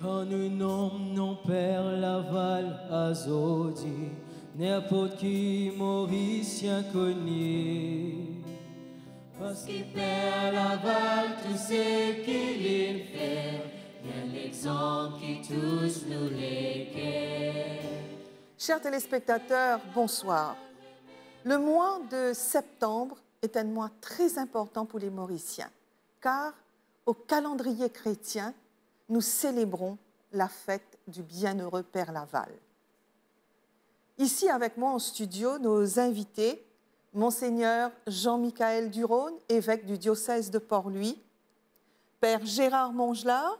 Quand nous nommons Père Laval à Zodi, n'importe qui Mauricien connaît. Parce que Père Laval, tout ce qu'il fait, y a l'exemple qui touche nous les cœurs. Chers téléspectateurs, bonsoir. Le mois de septembre est un mois très important pour les Mauriciens, car au calendrier chrétien, nous célébrons la fête du bienheureux Père Laval. Ici avec moi en studio, nos invités, Monseigneur Jean-Michel Durosne, évêque du diocèse de Port-Louis, Père Gérard Mongelard,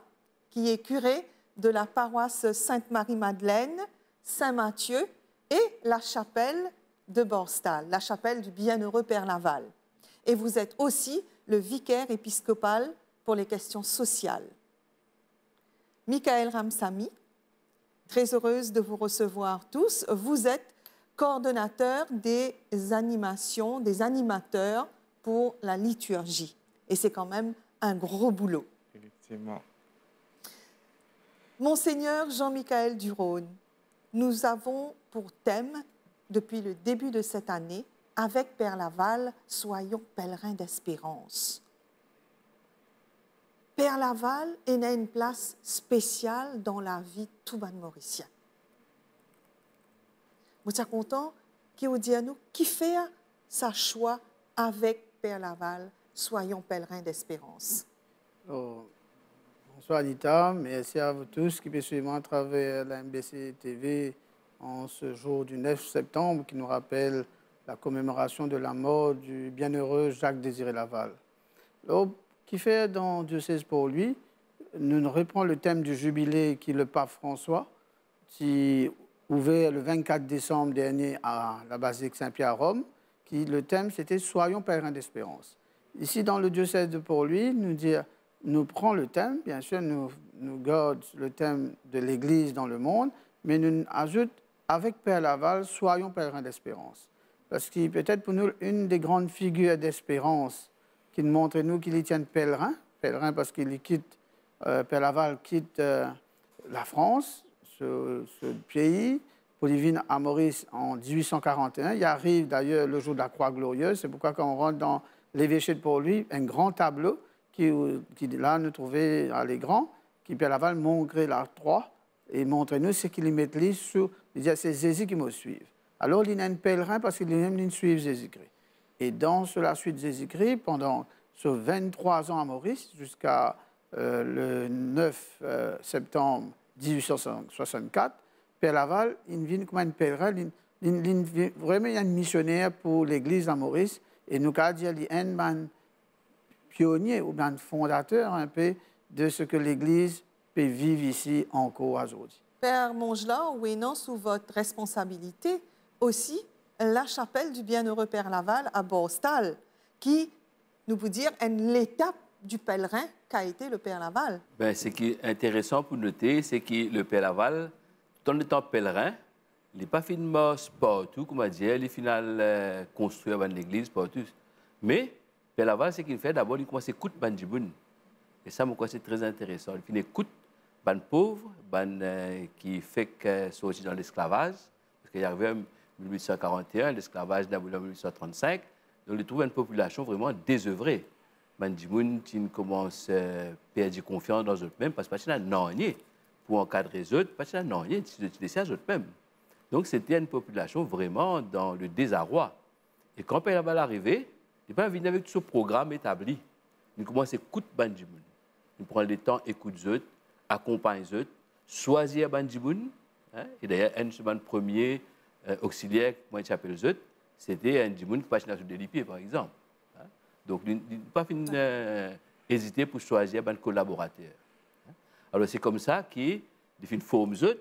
qui est curé de la paroisse Sainte-Marie-Madeleine, Saint-Mathieu et la chapelle de Borstal, la chapelle du bienheureux Père Laval. Et vous êtes aussi le vicaire épiscopal pour les questions sociales. Michael Ramsamy, très heureuse de vous recevoir tous. Vous êtes coordonnateur des animations, des animateurs pour la liturgie. Et c'est quand même un gros boulot. Effectivement. Monseigneur Jean-Michel Durosne, nous avons pour thème, depuis le début de cette année, avec Père Laval, soyons pèlerins d'espérance. Père Laval a une place spéciale dans la vie de tout le Mauricien. Vous êtes content qui vous dit à nous qui fait sa choix avec Père Laval, soyons pèlerins d'espérance. Oh, bonsoir Anita, merci à vous tous qui me suivent à travers la MBC TV en ce jour du 9 septembre qui nous rappelle la commémoration de la mort du bienheureux Jacques-Désiré Laval. Alors, qui fait dans le diocèse pour lui, nous reprenons le thème du jubilé qui est le pape François, qui ouvert le 24 décembre dernier à la basilique Saint-Pierre à Rome, qui le thème c'était « Soyons pèlerins d'espérance ». Ici, dans le diocèse de Port-Louis, nous prenons le thème, bien sûr, nous gardons le thème de l'Église dans le monde, mais nous ajoutons avec Père Laval, soyons pèlerins d'espérance. Parce que peut-être pour nous, une des grandes figures d'espérance qui nous montre nous qu'il y tient pèlerin parce qu'il quitte, Père Laval quitte la France, ce pays, pour y venir à Maurice en 1841. Il arrive d'ailleurs le jour de la Croix Glorieuse, c'est pourquoi quand on rentre dans l'évêché de Port-Louis, un grand tableau qui là nous trouvait à l'écran, qui Père Laval montrait la croix et montre nous ce qu'il met sur, il dit c'est Jésus qui me suit. Alors il y a un pèlerin parce qu'il aime suivre Jésus-Christ. Et dans la suite de Jésus-Christ, pendant ce 23 ans à Maurice, jusqu'à le 9 septembre 1864, Père Laval, il vient comme un pèlerin, vraiment un missionnaire pour l'Église à Maurice. Et nous avons dit qu'il est un pionnier ou un fondateur un peu de ce que l'Église peut vivre ici encore aujourd'hui. Père Mongelard, oui, non, sous votre responsabilité aussi, la chapelle du bienheureux Père Laval à Borstal, qui, nous vous dire, est l'étape du pèlerin qu'a été le Père Laval. Ben, ce qui est intéressant pour noter, c'est que le Père Laval, tout en étant pèlerin, il n'est pas finalement partout, comme on dit, il est final construit avant l'église partout. Mais Père Laval, ce qu'il fait, d'abord, il commence à écouter Bandiboun. Et ça, moi, c'est très intéressant. Il écoute ban pauvres, qui fait que sortir dans l'esclavage, parce qu'il est arrivé en 1841, l'esclavage d'abord en 1835, donc il trouve une population vraiment désœuvrée. Bandiboun, qui commence à perdre confiance dans eux-mêmes, parce que pas non pour encadrer les autres, pas non rien, ils laisser à eux-mêmes. Donc c'était une population vraiment dans le désarroi. Et quand Père Laval est arrivé, il n'est pas venu avec tout ce programme établi. Il commence à écouter Bandiboun. Il prend le temps, écoute les autres, accompagne les autres, choisit Bandiboun. Hein? Et d'ailleurs, un de premier auxiliaire, moi je s'appelle les autres, c'était un Bandiboun qui passe sur Delipier, par exemple. Hein? Donc il n'a pas hésité pour choisir un collaborateur. Hein? Alors c'est comme ça qu'il forme les autres,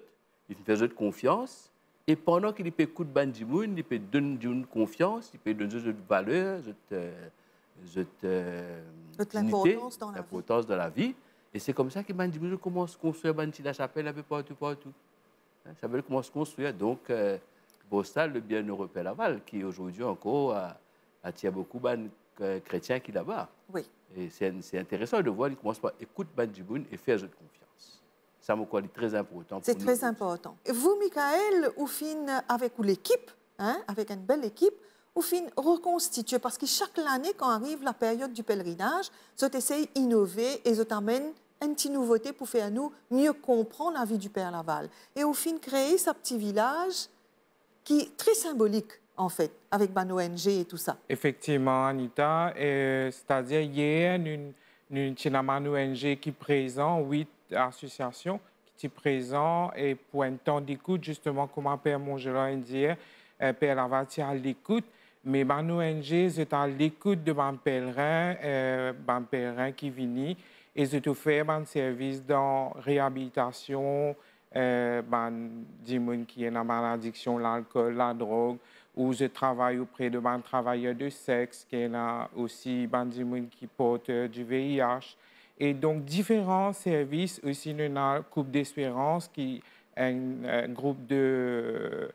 il fait les autres confiance. Et pendant qu'il peut écouter Bandiboun, il peut donner confiance, il peut donner des valeurs, l'importance dans la vie. Et c'est comme ça que Bandiboun commence à construire la chapelle un peu partout. La chapelle commence à construire. Donc, Borstal, le bienheureux Père Laval, qui aujourd'hui encore attire beaucoup de chrétiens qui là-bas. Oui. Et c'est intéressant de voir, il commence par écouter Bandiboun et faire de confiance. Ça me croit très important. C'est très important. Et vous, Michael, vous fin avec l'équipe, hein, avec une belle équipe, vous fin reconstituer, parce que chaque année, quand arrive la période du pèlerinage, vous essayez d'innover et vous amène une petite nouveauté pour faire nous mieux comprendre la vie du Père Laval. Et vous fin créer ce petit village qui est très symbolique, en fait, avec ban ONG et tout ça. Effectivement, Anita, c'est-à-dire hier, nous ONG qui présent 8 associations qui sont présentes et pour un temps d'écoute, justement, comme Père Mongeron dit, Père Laval est à l'écoute, mais ban ONG est à l'écoute de ban pèlerins qui viennent et je fais un service dans réhabilitation, des gens qui ont l'addiction, l'alcool, la drogue, où je travaille auprès de travailleurs de sexe, qui ont aussi des gens qui portent du VIH. Et donc, différents services, aussi, nous avons un Couple d'Espérance, qui est un groupe de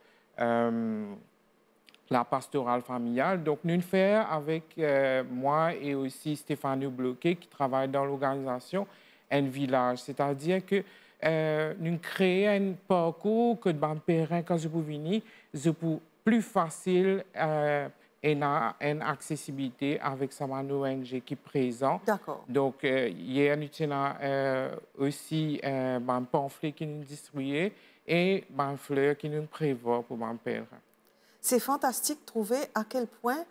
la pastorale familiale. Donc, nous faisons avec moi et aussi Stéphanie Bloquet, qui travaille dans l'organisation, un village. C'est-à-dire que nous créons un parcours que les parents, quand je peux venir, c'est plus facile et une accessibilité avec sa ONG qui est présent. D'accord. Donc, hier, nous avons aussi un pamphlet qui nous distribué et un fleur qui nous prévoit pour les pèlerins. C'est fantastique de trouver à quel point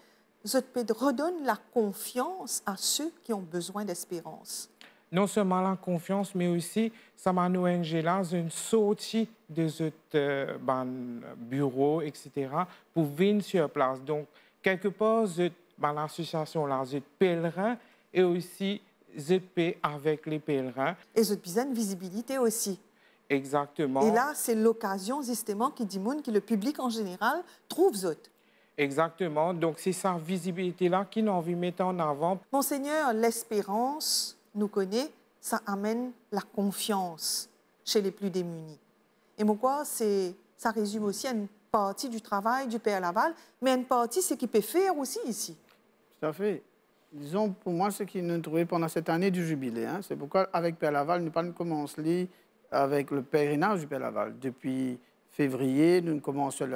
ZPED redonne la confiance à ceux qui ont besoin d'espérance. Non seulement la confiance, mais aussi, ça m'a ONG là, une sortie de ce bureau, etc., pour venir sur place. Donc, quelque part, l'association là, je pèlerin et aussi je paie avec les pèlerins. Et je besoin de visibilité aussi. Exactement. Et là, c'est l'occasion, justement, qui dit que le public en général trouve Zot. Exactement. Donc, c'est sa visibilité-là qui nous envie de mettre en avant. Monseigneur, l'espérance, nous connaît, ça amène la confiance chez les plus démunis. Et pourquoi ça résume aussi à une partie du travail du Père Laval, mais une partie, c'est qu'il peut faire aussi ici. Tout à fait. Disons, pour moi, ce qui nous trouvait pendant cette année du jubilé, hein, c'est pourquoi, avec Père Laval, nous commençons avec le pèlerinage du Père Laval. Depuis février, nous commençons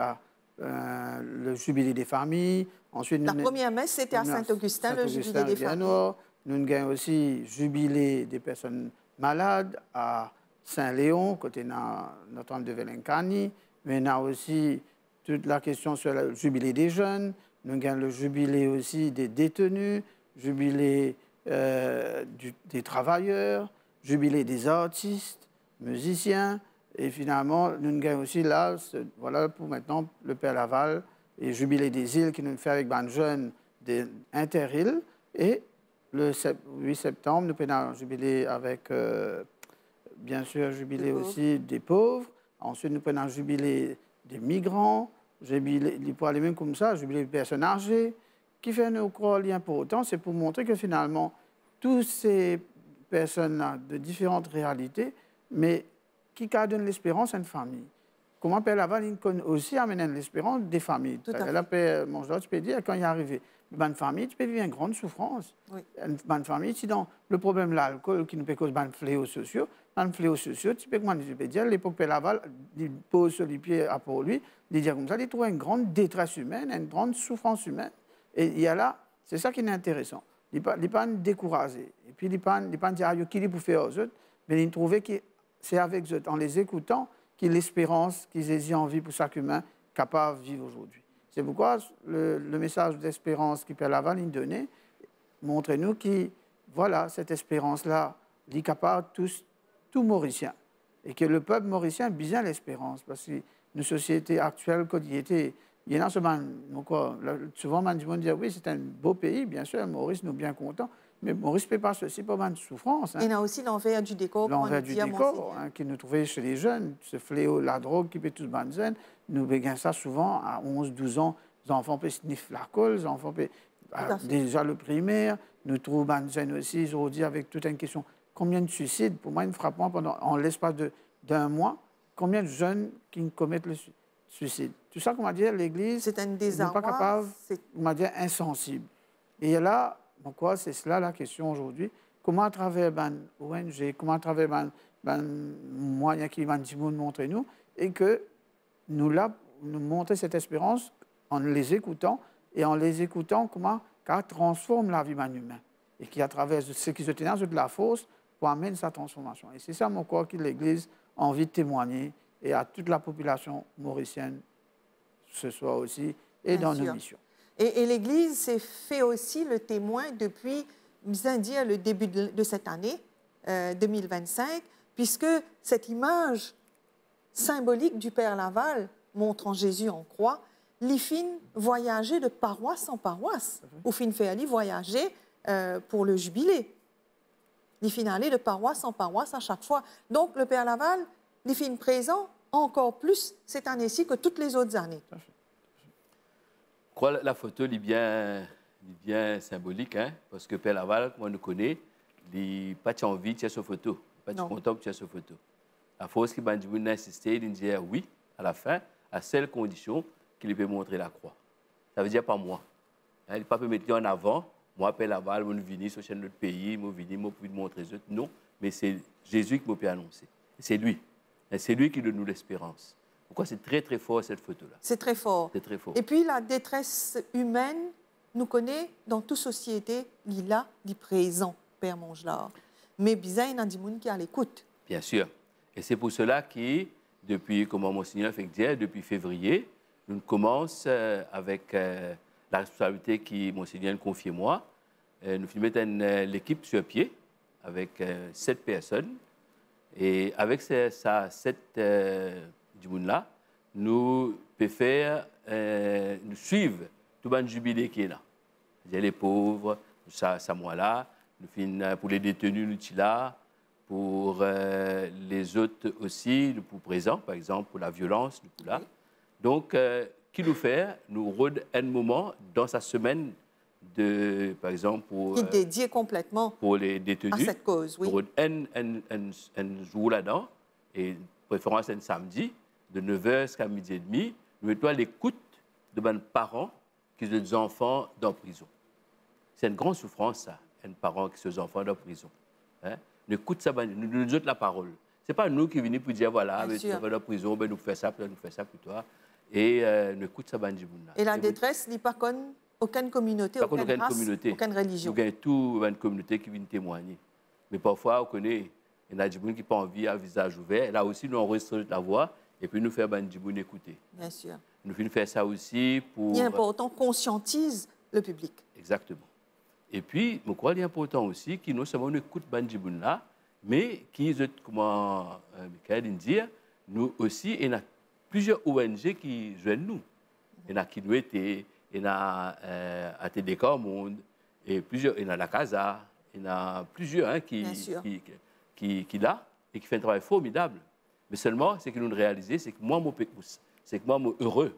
le jubilé des familles. Ensuite, la première messe, c'était à Saint-Augustin, le jubilé des familles. Nous avons aussi jubilé des personnes malades à Saint-Léon, côté Notre-Dame de Velencani. Mais nous avons aussi toute la question sur le jubilé des jeunes. Nous avons le jubilé aussi des détenus, jubilé des travailleurs, jubilé des artistes, musiciens. Et finalement, nous avons aussi là, voilà pour maintenant le Père Laval et jubilé des îles qui nous fait avec des jeunes inter-îles. Et le 8 septembre, nous avons jubilé avec, bien sûr, jubilé aussi des pauvres. Ensuite, nous avons jubilé des migrants. Les poids les mêmes comme ça, jubilé des personnes âgées. Qui fait nous croire l'important, c'est pour montrer que finalement, toutes ces personnes-là de différentes réalités, mais qui donnent l'espérance à une famille. Comment Père Laval aussi amène l'espérance des familles. Là, Père Mongeron, tu peux dire, quand il est arrivé, une famille, tu peux vivre une grande souffrance. Oui. Une famille, si dans le problème de l'alcool qui nous peut causer des fléaux sociaux, tu peux dire, l'époque Père Laval, il pose sur les pieds pour lui, il dit comme ça, il trouve une grande détresse humaine, une grande souffrance humaine. Et il y a là, c'est ça qui est intéressant. Il n'est pas découragé. Et puis, il n'est pas dire, qui est pour faire aux autres, mais il trouvait que c'est avec eux, en les écoutant, qu'il l'espérance, qu'ils aient envie pour chaque humain capable de vivre aujourd'hui. C'est pourquoi le message d'espérance que Père Laval nous donnait, montre-nous que, voilà, cette espérance-là, il est capable tout Mauricien. Et que le peuple mauricien a besoin l'espérance. Parce que nos sociétés actuelles, quand il y en a souvent, on dit, oui, c'est un beau pays, bien sûr, Maurice, nous sommes bien contents. Mais Maurice ne peut pas ceci, pas mal de souffrance. Hein. Il y a aussi l'envers du décor. L'envers du décor, qui nous trouvait chez les jeunes, ce fléau, la drogue qui peut tous banzer. Nous voyons ça souvent à 11, 12 ans. Les enfants peuvent sniffer la colle, les enfants peuvent déjà le primaire. Nous trouvons banzer aussi aujourd'hui avec toute une question. Combien de suicides, pour moi, une frappant en l'espace d'un mois, combien de jeunes qui commettent le suicide. Tout ça, comment dire, l'Église n'est pas capable, comment dire, insensible. Et là, pourquoi c'est cela la question aujourd'hui? Comment à travers ONG, comment à travers moyen qui va nous montrer nous, et que nous montrer cette espérance en les écoutant, et en les écoutant, comment ça transforme la vie humaine. Et qui, à travers ce qui se tient de la force, pour amener sa transformation. Et c'est ça, mon corps, que l'Église a envie de témoigner, et à toute la population mauricienne, ce soir aussi, et Bien dans sûr. nos missions. Et l'Église s'est fait aussi le témoin depuis, dire, le début de cette année, 2025, puisque cette image symbolique du Père Laval, montrant Jésus en croix, les fin voyager de paroisse en paroisse, ou fin fait aller voyager pour le jubilé. Les fin aller de paroisse en paroisse à chaque fois. Donc, le Père Laval, les fin présent encore plus cette année-ci que toutes les autres années. Je crois que la photo est bien symbolique, hein, parce que Père Laval, comme on le connaît, il n'a pas envie de faire cette photo, il n'a pas content de faire cette photo. La force qui m'a insisté, il dit oui, à la fin, à seule condition qu'il peut montrer la croix. Ça veut dire pas moi. Hein, il ne peut pas mettre en avant, moi, Père Laval, je suis venu sur notre pays, je suis venu pour montrer les autres. Non, mais c'est Jésus qui m'a pu annoncer. C'est lui. C'est lui qui donne nous l'espérance. Pourquoi c'est très, très fort, cette photo-là. C'est très fort. C'est très fort. Et puis, la détresse humaine nous connaît dans toute société, il là, du présent, Père Mongelard. Mais bizarre, il y a des gens qui à l'écoute. Bien sûr. Et c'est pour cela que, depuis, comme Monseigneur fait dire, depuis février, nous commençons avec la responsabilité que Monseigneur confie moi. Nous mettons l'équipe sur pied avec 7 personnes. Et avec ces 7 du monde-là, nous pouvons faire, nous suivre tout le jubilé qui est là. Les pauvres, ça moi-là, pour les détenus, nous sommes là, pour les autres aussi, nous sommes présents, par exemple, pour la violence, nous sommes là. Donc, qui nous fait, nous rôde un moment dans sa semaine de, par exemple, pour... Qui est dédié complètement pour les détenus, à cette cause, oui. Pour un jour là-dedans, et préférence un samedi, de 9h jusqu'à midi et demi, nous mettons à l'écoute de mes parents qui ont des enfants dans la prison. C'est une grande souffrance, ça, un parent qui a des enfants dans la prison. Hein? Nous écoutons ça, nous donnons la parole. Ce n'est pas nous qui venons pour dire, voilà, tu vas dans la prison, ben, nous faisons ça pour toi. Et nous écoutons ça. Et la détresse n'est pas comme aucune communauté, aucune race, aucune religion. Nous avons toute une communauté qui vient témoigner. Mais parfois, on connaît, il y a des gens qui n'ont pas envie à visage ouvert. Là aussi, nous enregistrons la voix et puis nous faisons écouter. Bien sûr. Nous faisons ça aussi pour... Il est important qu'on conscientise le public. Exactement. Et puis, je crois qu'il est important aussi que non seulement nous écoutons Bandjiboun là, mais qui, comment Michael dit, nous aussi, il y a plusieurs ONG qui joignent nous. Il y a qui nous étaient, il y a ATDK au monde, et plusieurs, il y a la CASA, il y a plusieurs hein, qui là et qui font un travail formidable. Mais seulement, ce que nous réalisons, c'est que moi, je suis heureux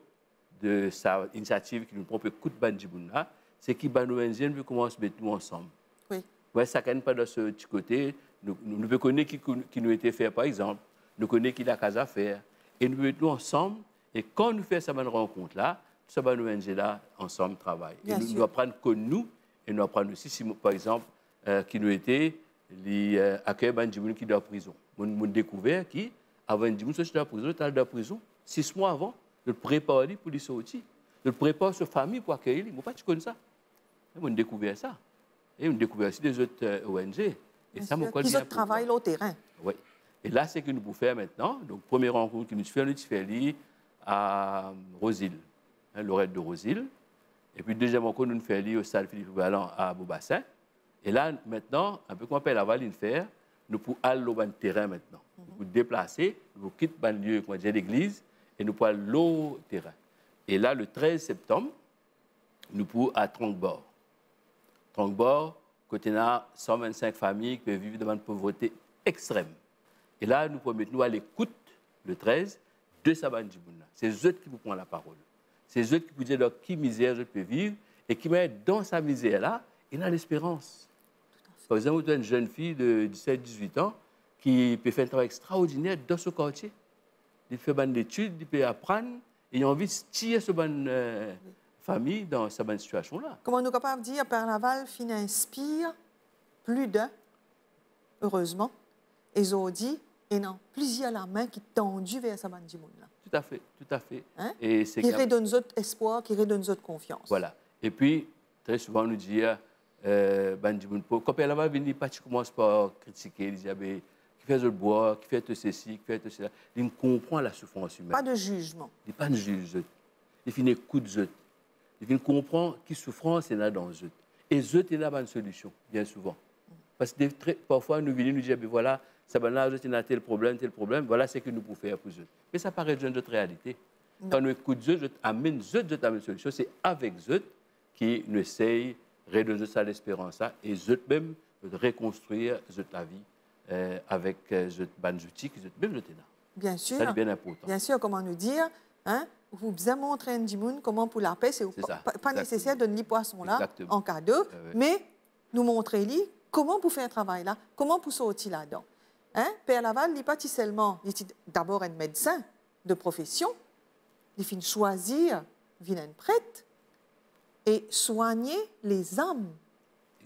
de sa initiative qui nous propose coup de Bandjiboun là, c'est que nous ONG commencent à mettre nous ensemble. Oui. Ouais, ça ne pas de ce petit côté. Nous connaissons qui nous était fait, par exemple. Nous connaissons qui la CASA faire. Et nous mettons ensemble. Et quand nous faisons cette rencontre-là, tout ça, nous ONG là, ensemble, travaillent. Et nous apprenons que nous, et nous apprenons aussi, si, par exemple, qui nous était accueillir Bandjiboun qui est dans la prison. Nous découvert qui, avant Bandjiboun, qui est dans la prison, il est dans la prison 6 mois avant, de le préparer pour les sortir. De le préparer sa famille pour accueillir. Moi, pas tu connais ça. Nous avons découvert ça. Et on découvert aussi des autres ONG. Et ça, ils ont travaillé au terrain. Oui. Et là, c'est ce que nous pouvons faire maintenant. Donc, première rencontre que nous faisons à Rosil, hein, Lorette de Rosil. Et puis, deuxième rencontre, nous faisons au stade Philippe Ballan à Beaubassin. Et là, maintenant, un peu comme on appelle la Valine faire, nous pouvons aller au terrain maintenant. Nous pouvons déplacer, nous pouvons quitter le lieu, comme on dit, l'église, et nous pouvons aller au terrain. Et là, le 13 septembre, nous pouvons à Trongbord. Trongbord, côté là, 125 familles qui peuvent vivre dans une pauvreté extrême. Et là, nous promettons à l'écoute, le 13, de Bandjiboun. C'est eux qui vous prennent la parole. C'est eux qui vous disent dans qui misère je peux vivre et qui mettent dans sa misère-là, il a l'espérance. Par exemple, une jeune fille de 17-18 ans qui peut faire un travail extraordinaire dans ce quartier. Il fait des études, il peut apprendre, et il a envie de tirer cette bonne famille dans cette bonne situation-là. Comment nous sommes capables de dire, Père Laval inspire plus d'un, heureusement, et ils ont dit, Et non, plusieurs la main qui tendue vers sa bande là. Tout à fait, tout à fait. Hein? Et c'est qui redonne autres espoir, qui redonne autres confiance. Voilà. Et puis, très souvent, on nous dit, quand elle va venir, pas commence par critiquer, il dit, qui fait le bois, qui fait ceci, qui fait cela. Il comprend la souffrance humaine. Pas de jugement. Il n'y a pas de jugement. Il finit écoute zut. Il comprend qui souffrance est là dans zut. Et zut est là une solution, bien souvent. Parce que parfois, nous venons nous dire, voilà, ça va là, il y a tel problème, voilà ce que nous pouvons faire pour zut. Mais ça paraît de notre réalité. Non. Quand nous écoutons zut, amène une solution. C'est avec zut qui nous essaye de redonner ça l'espérance et zut même de reconstruire zut la vie avec zut ban outils qui zut même zut là. Bien sûr. Ça c'est bien important. Bien sûr, comment nous dire, hein, vous bien montrer un monde comment pour la paix, c'est pas nécessaire de donner poisson là en cadeau, mais nous montrer lui comment pour faire un travail là, comment pour sortir là-dedans. Hein? Père Laval, il n'est pas seulement, il est d'abord un médecin de profession, il finit choisir, il un prêtre et soigner les âmes.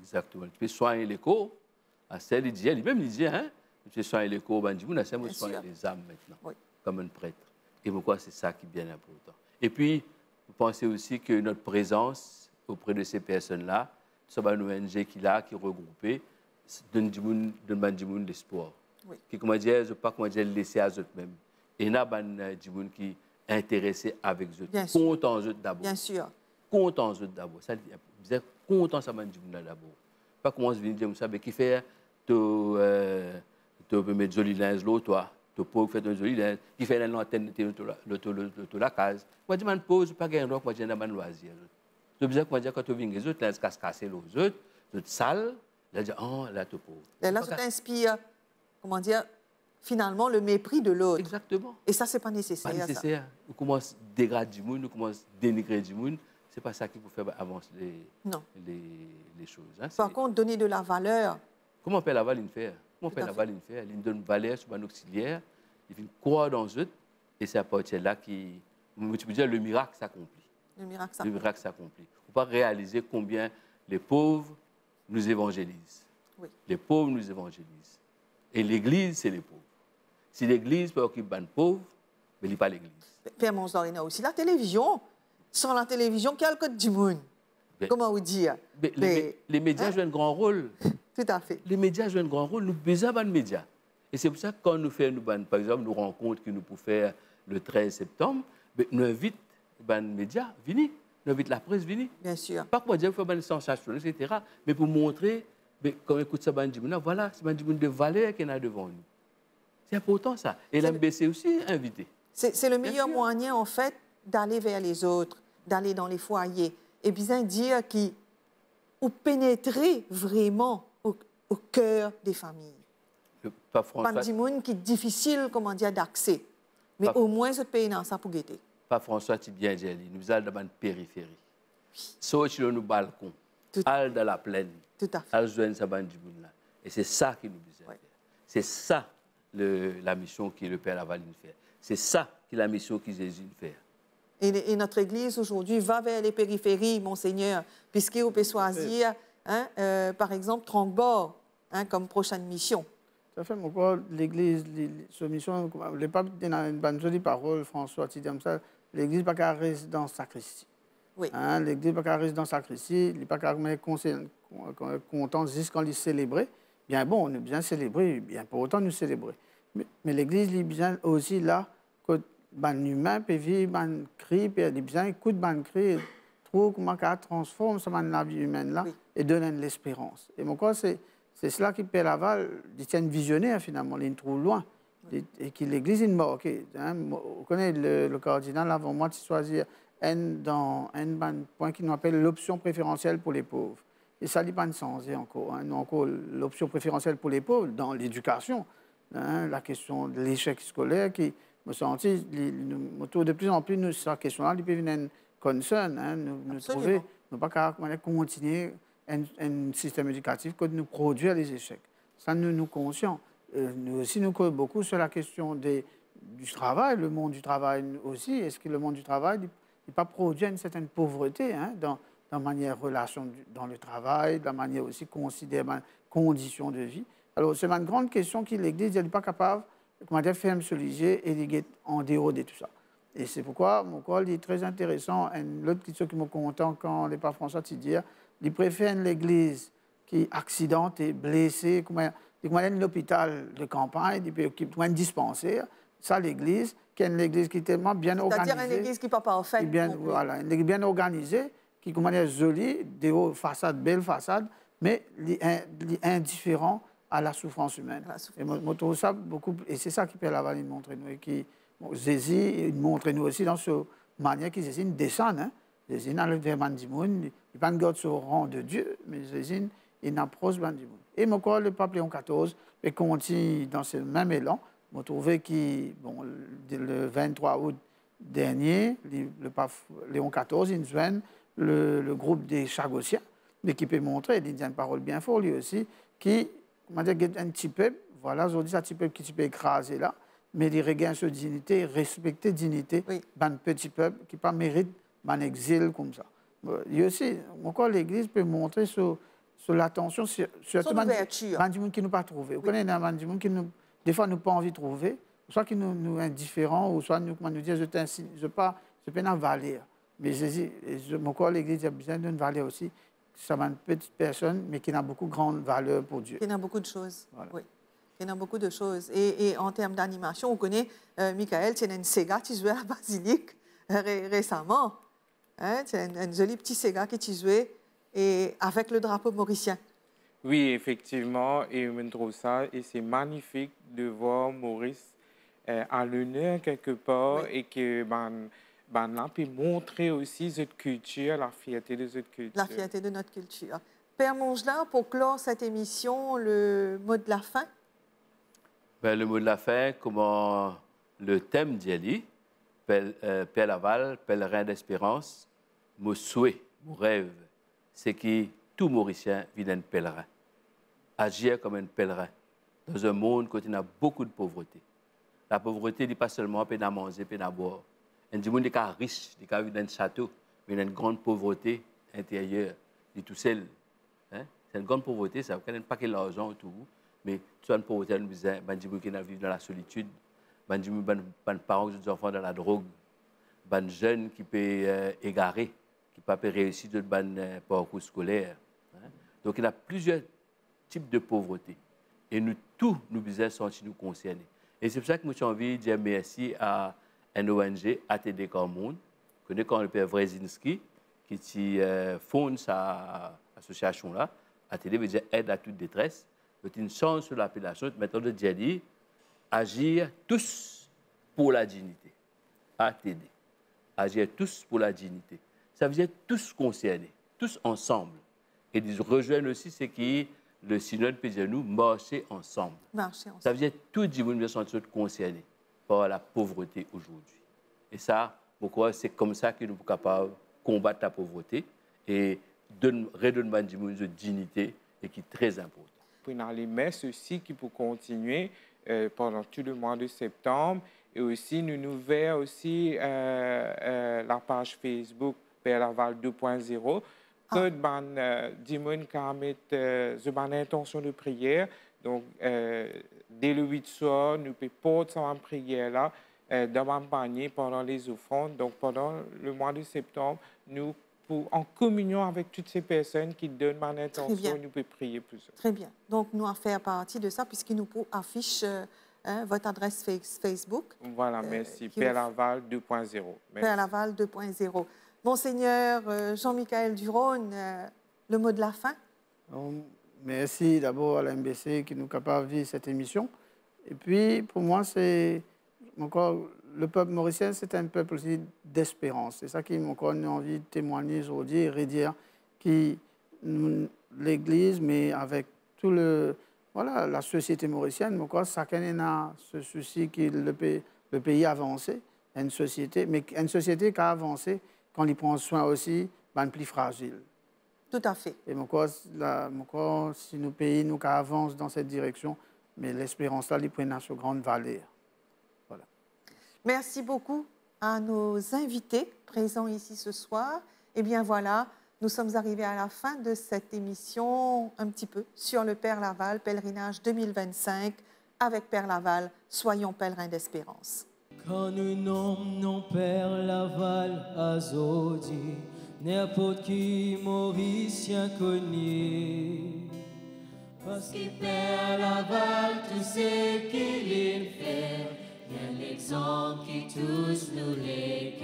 Exactement. Tu peux soigner les corps, à celle il dit, lui-même il dit, hein, tu peux soigner les corps, ben, moi, c'est moi soigner les âmes maintenant, oui. Comme un prêtre. Et pourquoi c'est ça qui est bien important. Et puis, vous pensez aussi que notre présence auprès de ces personnes-là, ça va nous ONG qui là, qui est regroupée, donne du monde l'espoir. Oui. Qui, comment dire, je ne pas comment dire, laisser à eux-mêmes. Et il y a du monde qui est intéressé avec eux. Content eux d'abord. Bien sûr. Content eux d'abord. Ça veut dire content ça du monde d'abord. Pas comment se venir dire ça, mais qui fait, tu peux mettre joli linge l'autre, toi. Tu peux faire un joli linge. Qui fait l'antenne de la case. Moi, je me pose, pas gagner moi, je n'ai pas de loisir. Je veux dire, quand tu viens les autres, là, tu casses les autres, les sales, là, tu dis, oh, là, tu peux. Et là, ça t'inspire, comment dire, finalement, le mépris de l'autre. Exactement. Et ça, ce n'est pas nécessaire. Pas nécessaire. On commence à dégrader du monde, on commence à dénigrer du monde. Ce n'est pas ça qui peut faire avancer les choses. Hein. Par contre, donner de la valeur. Comment Père Laval il fait? Comment Père Laval il fait? Il donne valeur sur un auxiliaire, il fait croire dans eux, et c'est à partir de là que tu peux dire le miracle s'accomplit. Le miracle s'accomplit. Il ne faut pas réaliser combien les pauvres nous évangélisent. Oui. Les pauvres nous évangélisent. Et l'Église, c'est les pauvres. Si l'Église peut occuper les pauvres, mais il n'est pas l'Église. Père Monzor, il y a aussi la télévision. Sans la télévision, quel code du monde? Comment vous dire? Les médias jouent un grand rôle. Tout à fait. Les médias jouent un grand rôle. Nous besoin de médias. Et c'est pour ça que quand nous faisons, par exemple, nos rencontres que nous pouvons faire le 13 septembre, nous invitons les médias, venez. Nous invitons la presse, venez. Bien sûr. Pas pour dire qu'il faut faire une sensation, etc. Mais pour montrer, quand on écoute ça, voilà, c'est un de valeur qu'il y a devant nous. C'est important ça. Et l'MBC aussi est invité. C'est le meilleur moyen, en fait, d'aller vers les autres, d'aller dans les foyers. Et bien dire ou pénétrer vraiment au cœur des familles. Pas François. Monde qui est difficile, comment dire, d'accès. Mais au moins, ce pays dans ça pour guetter. Pas François, tu bien dit, nous allons dans la périphérie. Sortir sur nos balcons, aller dans la plaine, aller joindre sa bande du monde là. Et c'est ça qui nous besoin faire. C'est ça la mission que le Père Laval fait. C'est ça qui est la mission que Jésus fait. Et notre Église aujourd'hui va vers les périphéries, Monseigneur, puisqu'on peut choisir, par exemple, Tranquebord comme prochaine mission. Ça fait pourquoi l'Église, sa mission, le pape dit dans une jolie parole, François, tu dis comme ça, l'Église n'est pas qu'à rester dans sa sacristie. Oui. L'Église n'est pas qu'à rester dans sa sacristie, il n'est pas qu'à être content juste quand il célébrait. Bien bon, on est bien célébré, bien pour autant nous célébrer. Mais l'Église est bien aussi là que les humains peuvent vivre un cri, puis ils bien écoutent un cri, trouve comment ça transforme la vie humaine là et donne de l'espérance. Et moi, c'est cela qui Père Laval, il tient visionnaire finalement, il trouve loin. Et que l'Église est morte. On connaît le cardinal avant moi qui choisir dans un point qui nous appelle l'option préférentielle pour les pauvres. Et ça n'a pas de sens encore. Encore l'option préférentielle pour les pauvres dans l'éducation. La question de l'échec scolaire qui me sentit de plus en plus cette question-là il peut venir une concern. Nous trouver, nous pas continuer un système éducatif que nous produire les échecs. Ça nous conscients. Nous aussi nous connaissons beaucoup sur la question du travail, le monde du travail aussi. Est-ce que le monde du travail n'est pas produit une certaine pauvreté dans la manière relation dans le travail, de la manière aussi considérer les conditions de vie. Alors c'est une grande question que l'Église n'est pas capable comment dire, ferme sur l'IG et il est en dehors de tout ça. Et c'est pourquoi mon col est très intéressant. L'autre question qui me content quand les pape François te dit, il préfère l'église qui est accidentée, blessée, comme un hôpital de campagne, il peut occuper un dispensaire. Ça, l'église, qui est une église qui est tellement bien organisée. C'est-à-dire une église qui n'est pas parfaite. Voilà, une église bien organisée, qui est jolie, des hauts façades, belles façades, mais indifférent à la souffrance humaine. Et moi, je trouve ça beaucoup, et c'est ça qui Père Laval montre nous, et qui Jésus montre nous aussi dans cette manière que Jésus descend. Hein. Jésus dans le vers Bandimoun, il n'est pas garde sur le rang de Dieu, mais Jésus il approche Bandimoun. Et moi, le pape Léon XIV et continue dans ce même élan. Je trouvais que bon, le 23 août dernier, le pape Léon XIV il joint le groupe des Chagossiens, mais qui peut montrer, il dit une parole bien forte lui aussi, qui un petit peuple, voilà, aujourd'hui, c'est un petit peuple qui peut écraser là, mais il regagne sa dignité, respecter dignité, oui. Un petit peuple qui pas mérite un exil comme ça. Il y a aussi, encore l'Église peut montrer sur l'attention, sur l'ouverture. des gens qui nous pas trouvé. Vous connaissez des gens qui nous, des fois nous pas envie de trouver, soit qui nous indifférents, ou soit nous disent je peux pas valer. Mais encore l'Église a besoin d'une valeur aussi. C'est une petite personne, mais qui a beaucoup de grande valeur pour Dieu. Il y a beaucoup de choses, voilà. Oui. Il y a beaucoup de choses. Et en termes d'animation, on connaît, Michael, tu as une Sega qui jouait à la basilique récemment. Hein, tu as un joli petit Sega qui jouait et avec le drapeau mauricien. Oui, effectivement, et je trouve ça, et c'est magnifique de voir Maurice à l'honneur quelque part, oui. Et que là peut montrer aussi cette culture, la fierté de cette culture. La fierté de notre culture. Père Mongelin, pour clore cette émission, le mot de la fin? Le mot de la fin, comment le thème d'Yali, Père Laval, pèlerin d'espérance, mon souhait, mon rêve, c'est que tout Mauricien vienne un pèlerin, agir comme un pèlerin, dans un monde où il y a beaucoup de pauvreté. La pauvreté n'est pas seulement à manger, à boire. Il y a des gens riches, des gens qui vivent dans un château, mais il y a une grande pauvreté intérieure, de tout seul. Hein? C'est une grande pauvreté, ça ne veut pas qu'il y ait l'argent autour. Mais tu as une pauvreté, nous disons, des gens qui vivent dans la solitude, des parents qui ont des enfants dans la drogue, des jeunes qui peuvent égarer, qui ne peuvent pas réussir dans le parcours scolaire. Hein? Donc il y a plusieurs types de pauvreté. Et nous tous, nous devons sentir nous concernés. Et c'est pour ça que j'ai envie de dire merci à une ONG, ATD Cormonde, que nous connaissons le père Wrezinski, qui fonde cette association-là. ATD veut dire aide à toute détresse. C'est une chance sur l'appellation, maintenant de dire agir tous pour la dignité. ATD. Agir tous pour la dignité. Ça veut dire tous concernés, tous ensemble. Et ils rejoignent aussi ce qui le synode peut dire nous, marcher ensemble. Marcher ensemble. Ça veut dire tout le monde se sentir concerné par la pauvreté aujourd'hui. Et ça, pourquoi c'est comme ça que nous sommes capables de combattre la pauvreté et de redonner une dignité et qui est très important. Pour aller mettre ceci qui peut continuer pendant tout le mois de septembre. Et aussi, nous ouvrons aussi la page Facebook Père Laval 2.0. Que des gens qui mettent une intention de prière. Donc, dès le 8 soir, nous pouvons porter cette prière-là dans un panier pendant les offrandes. Donc, pendant le mois de septembre, nous, en communion avec toutes ces personnes qui donnent une intention, nous pouvons prier pour ça. Très bien. Donc, nous allons faire partie de ça, puisqu'il nous affiche votre adresse Facebook. Voilà, merci. Père Laval 2.0. Père Laval 2.0. Monseigneur Jean-Michel Duron, le mot de la fin. Merci d'abord à la MBC qui nous est capable de vivre cette émission. Et puis, pour moi, c'est encore le peuple mauricien, c'est un peuple aussi d'espérance. C'est ça qui m'a encore envie de témoigner aujourd'hui et redire que l'Église, mais avec tout la société mauricienne, chacun a ce souci que le pays a avancé, une société, mais une société qui a avancé quand il prend soin aussi des plus fragiles. Tout à fait. Et si nos pays nous avancent dans cette direction, mais l'espérance-là, ils prennent une grande valeur. Voilà. Merci beaucoup à nos invités présents ici ce soir. Et bien voilà, nous sommes arrivés à la fin de cette émission, un petit peu, sur le Père Laval, pèlerinage 2025, avec Père Laval, soyons pèlerins d'espérance. Quand nous nommons Père Laval à Zodi, n'importe qui Mauricien connaît. Parce que Père Laval, tout ce qu'il fait, il y a l'exemple qui tous nous les